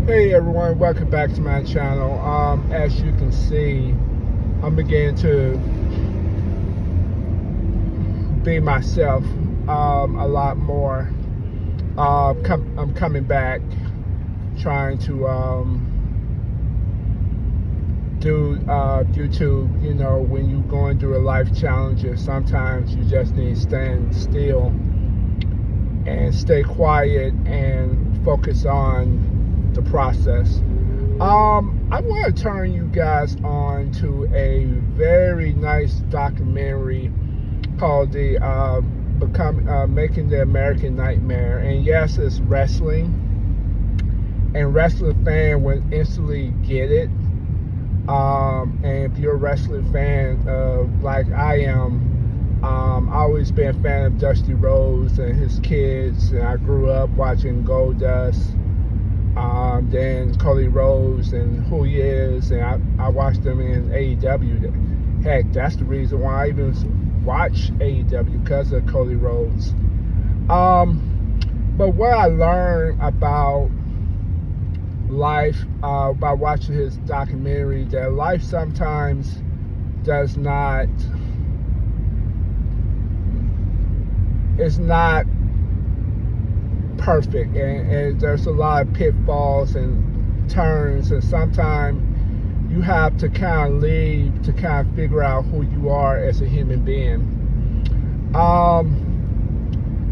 Hey everyone, welcome back to my channel. As you can see, I'm beginning to be myself a lot more. I'm coming back, trying to do YouTube. You know, when you're going through a life challenges, sometimes you just need to stand still and stay quiet and focus on the process. I want to turn you guys on to a very nice documentary called the Making the American Nightmare. And yes, it's wrestling, and wrestling fan will instantly get it. And if you're a wrestling fan, like I am, I've always been a fan of Dusty Rhodes and his kids, and I grew up watching Goldust, then Cody Rhodes and who he is, and I watched them in AEW. Heck, that's the reason why I even watch AEW, because of Cody Rhodes. But what I learned about life by watching his documentary, that life sometimes does not, it's not perfect, and there's a lot of pitfalls and turns, and sometimes you have to kind of leave to kind of figure out who you are as a human being.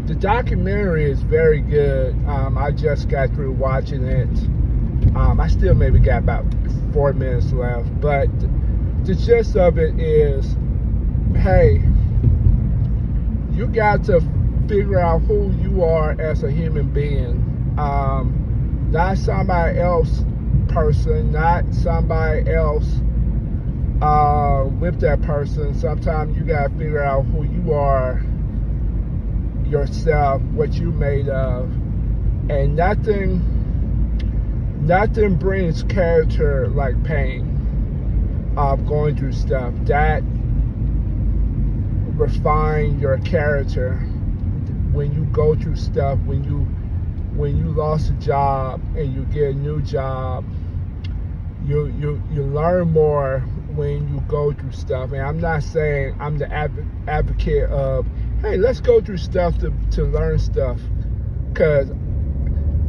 The documentary is very good. I just got through watching it. I still maybe got about 4 minutes left, but the gist of it is, hey, you got to figure out who you are as a human being. Not somebody else person, not somebody else with that person. Sometimes you gotta figure out who you are yourself, what you made of. And nothing brings character like pain of going through stuff. That refine your character. When you go through stuff, when you lost a job and you get a new job, you learn more when you go through stuff. And I'm not saying I'm the advocate of, hey, let's go through stuff to learn stuff, because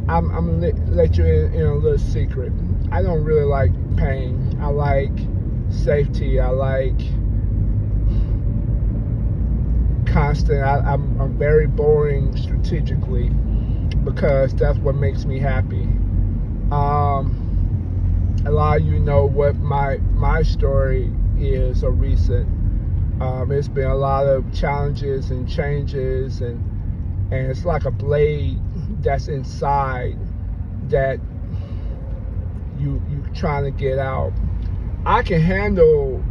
I'm gonna let you in a little secret. I don't really like pain. I like safety. I like constant. I'm very boring strategically, because that's what makes me happy. A lot of you know what my story is, or recent. It's been a lot of challenges and changes, and it's like a blade that's inside that you trying to get out. I can handle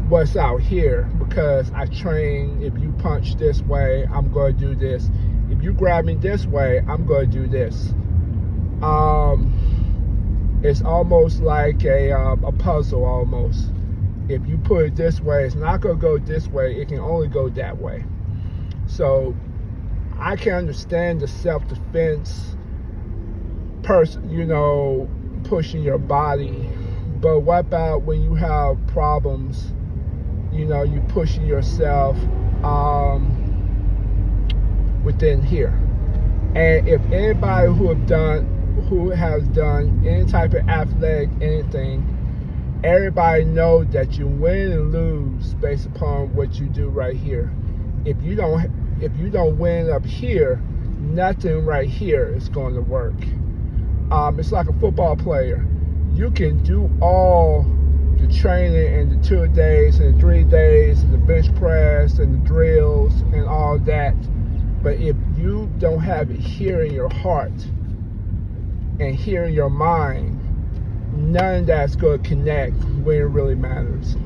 what's out here because I train. If you punch this way, I'm going to do this. If you grab me this way, I'm going to do this. It's almost like a puzzle almost. If you put it this way, it's not going to go this way. It can only go that way. So I can understand the self-defense person, pushing your body. But what about when you have problems? You pushing yourself within here. And if anybody who has done any type of athletic anything, everybody know that you win and lose based upon what you do right here. If you don't win up here, nothing right here is going to work. It's like a football player. You can do all the training and the 2 days and the 3 days and the bench press and the drills and all that, but if you don't have it here in your heart and here in your mind, none of that's going to connect when it really matters.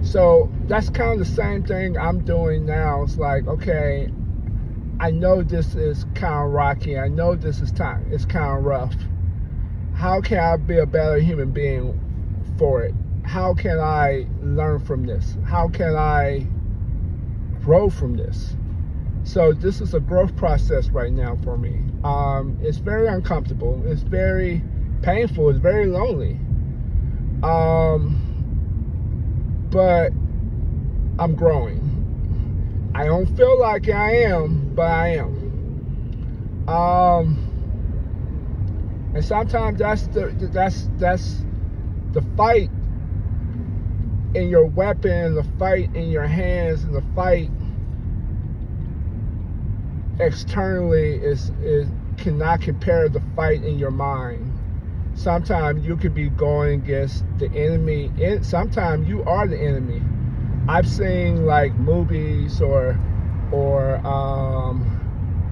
So that's kind of the same thing I'm doing now. It's like, okay, I know this is kind of rocky. I know this is it's kind of rough. How can I be a better human being for it? How can I learn from this? How can I grow from this? So this is a growth process right now for me. It's very uncomfortable. It's very painful. It's very lonely. But I'm growing. I don't feel like I am, but I am. And sometimes that's the fight in your weapon, the fight in your hands, and the fight externally is cannot compare the fight in your mind. Sometimes you could be going against the enemy, and sometimes you are the enemy. I've seen like movies or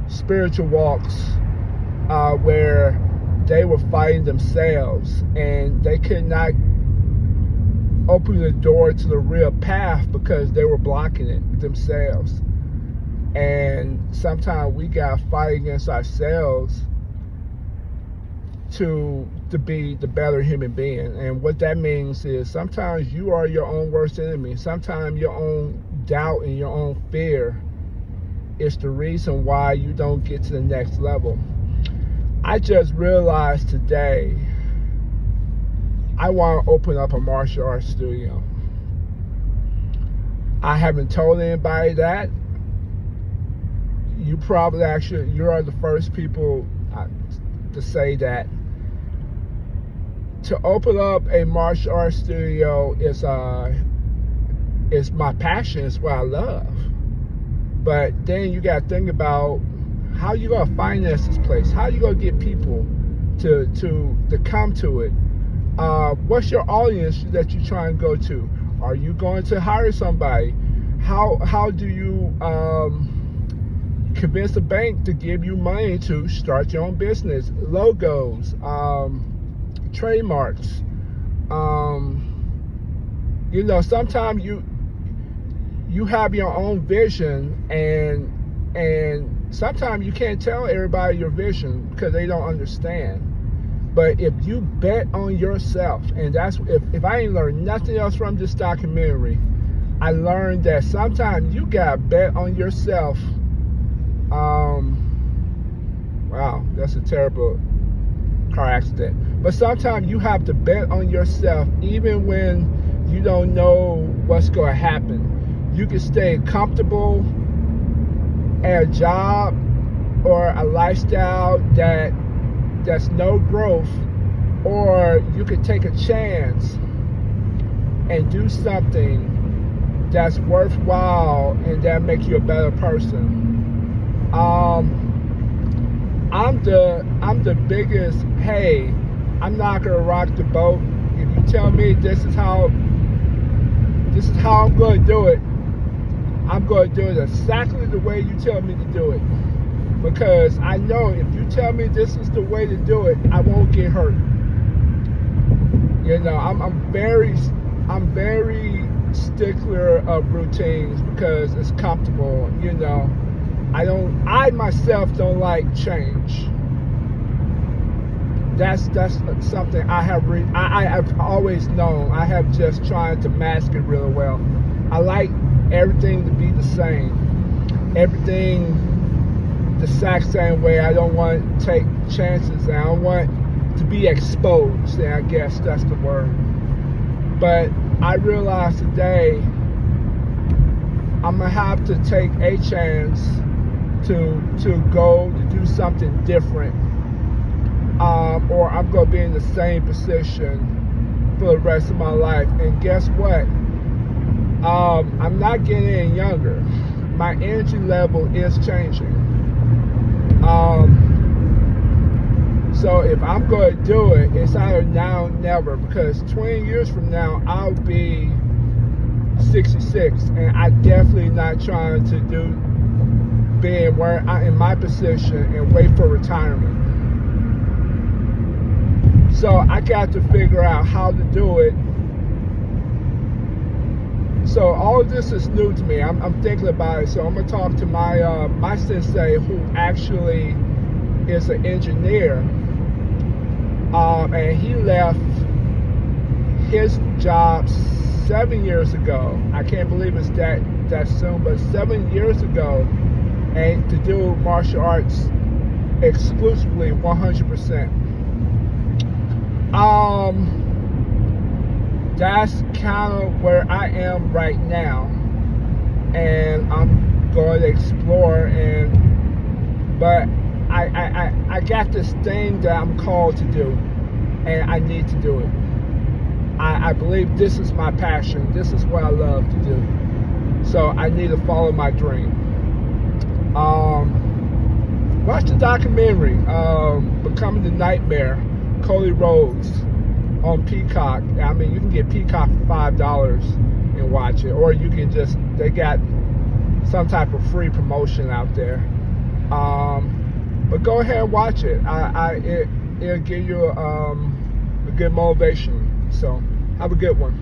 spiritual walks where they were fighting themselves and they could not open the door to the real path because they were blocking it themselves. And sometimes we gotta fight against ourselves to be the better human being. And what that means is sometimes you are your own worst enemy. Sometimes your own doubt and your own fear is the reason why you don't get to the next level. I just realized today I want to open up a martial arts studio. I haven't told anybody that. You probably you are the first people to say that. To open up a martial arts studio is my passion. It's what I love. But then you got to think about how you gonna finance this place. How you gonna get people to come to it? What's your audience that you're trying to go to? Are you going to hire somebody? How do you convince a bank to give you money to start your own business? Logos, trademarks. Sometimes you have your own vision, and sometimes you can't tell everybody your vision because they don't understand. But if you bet on yourself, and that's if I ain't learned nothing else from this documentary, I learned that sometimes you gotta bet on yourself. Wow, that's a terrible car accident. But sometimes you have to bet on yourself even when you don't know what's going to happen. You can stay comfortable at a job or a lifestyle that's no growth, or you could take a chance and do something that's worthwhile and that makes you a better person. I'm the biggest, hey, I'm not gonna rock the boat. If you tell me this is how I'm gonna do it, I'm gonna do it exactly the way you tell me to do it. Because I know if you tell me this is the way to do it, I won't get hurt. I'm very stickler of routines because it's comfortable. I myself don't like change. That's something I have always known. I have just tried to mask it really well. I like everything to be the same. Everything the exact same way. I don't want to take chances, and I don't want to be exposed, and I guess that's the word. But I realized today I'm gonna have to take a chance to go to do something different, or I'm gonna be in the same position for the rest of my life. And guess what? I'm not getting any younger. My energy level is changing. So if I'm going to do it, it's either now or never, because 20 years from now, I'll be 66, and I definitely not trying to being where I in my position and wait for retirement. So I got to figure out how to do it. So all of this is new to me. I'm thinking about it. So I'm gonna talk to my sensei, who actually is an engineer, and he left his job 7 years ago. I can't believe it's that soon, but 7 years ago, and to do martial arts exclusively 100%. That's kind of where I am right now, and I'm going to explore. But I got this thing that I'm called to do, and I need to do it. I believe this is my passion. This is what I love to do. So I need to follow my dream. Watch the documentary, Becoming the Nightmare, Cody Rhodes, on Peacock. I mean, you can get Peacock for $5 and watch it, or you can they got some type of free promotion out there. But go ahead and watch it. It'll give you a good motivation. So have a good one.